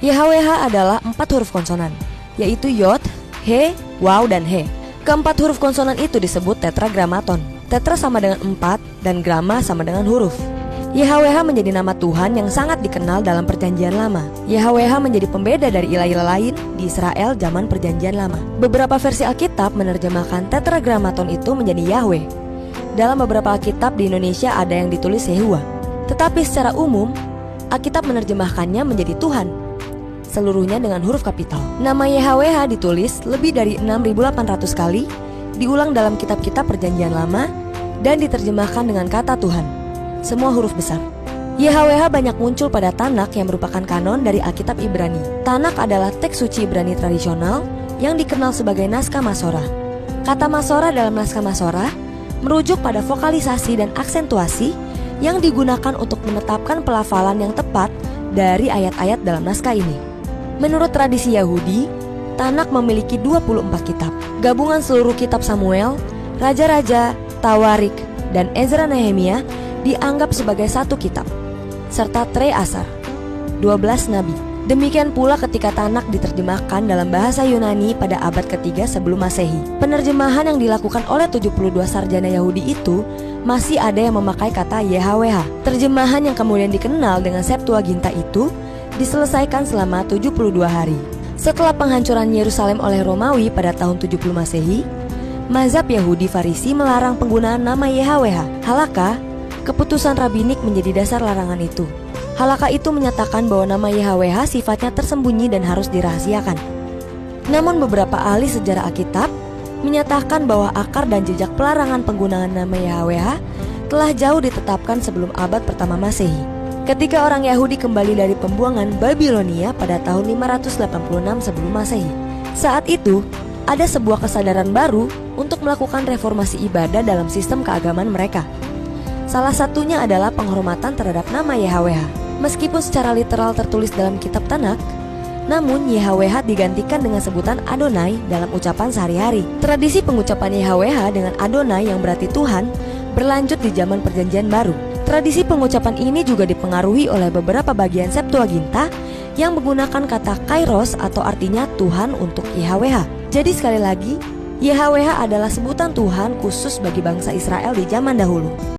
YHWH adalah 4 huruf konsonan, yaitu Yod, He, Waw, dan He. Keempat huruf konsonan itu disebut tetragramaton. Tetra sama dengan 4 dan grama sama dengan huruf. YHWH menjadi nama Tuhan yang sangat dikenal dalam Perjanjian Lama. YHWH menjadi pembeda dari ilah-ilah lain di Israel zaman Perjanjian Lama. Beberapa versi Alkitab menerjemahkan tetragramaton itu menjadi Yahweh. Dalam beberapa Alkitab di Indonesia ada yang ditulis Yehuwa. Tetapi secara umum, Alkitab menerjemahkannya menjadi Tuhan, seluruhnya dengan huruf kapital. Nama YHWH ditulis lebih dari 6.800 kali, diulang dalam kitab-kitab Perjanjian Lama, dan diterjemahkan dengan kata Tuhan, semua huruf besar. YHWH banyak muncul pada Tanak yang merupakan kanon dari Alkitab Ibrani. Tanak adalah teks suci Ibrani tradisional yang dikenal sebagai naskah Masorah. Kata Masorah dalam naskah Masorah merujuk pada vokalisasi dan aksentuasi yang digunakan untuk menetapkan pelafalan yang tepat dari ayat-ayat dalam naskah ini. Menurut tradisi Yahudi, Tanak memiliki 24 kitab. Gabungan seluruh kitab Samuel, Raja-Raja, Tawarik, dan Ezra Nehemia dianggap sebagai satu kitab, serta Trei Asar, 12 nabi. Demikian pula ketika Tanak diterjemahkan dalam bahasa Yunani pada abad ketiga sebelum Masehi. Penerjemahan yang dilakukan oleh 72 sarjana Yahudi itu masih ada yang memakai kata YHWH. Terjemahan yang kemudian dikenal dengan Septuaginta itu diselesaikan selama 72 hari. Setelah penghancuran Yerusalem oleh Romawi pada tahun 70 Masehi, mazhab Yahudi Farisi melarang penggunaan nama YHWH. Halakha, keputusan rabbinik menjadi dasar larangan itu. Halakha itu menyatakan bahwa nama YHWH sifatnya tersembunyi dan harus dirahasiakan. Namun beberapa ahli sejarah Alkitab menyatakan bahwa akar dan jejak pelarangan penggunaan nama YHWH telah jauh ditetapkan sebelum abad pertama Masehi. Ketika orang Yahudi kembali dari pembuangan Babilonia pada tahun 586 sebelum Masehi. Saat itu, ada sebuah kesadaran baru untuk melakukan reformasi ibadah dalam sistem keagamaan mereka. Salah satunya adalah penghormatan terhadap nama YHWH. Meskipun secara literal tertulis dalam kitab Tanak, namun YHWH digantikan dengan sebutan Adonai dalam ucapan sehari-hari. Tradisi pengucapan YHWH dengan Adonai yang berarti Tuhan berlanjut di zaman Perjanjian Baru. Tradisi pengucapan ini juga dipengaruhi oleh beberapa bagian Septuaginta yang menggunakan kata Kairos atau artinya Tuhan untuk YHWH. Jadi sekali lagi, YHWH adalah sebutan Tuhan khusus bagi bangsa Israel di zaman dahulu.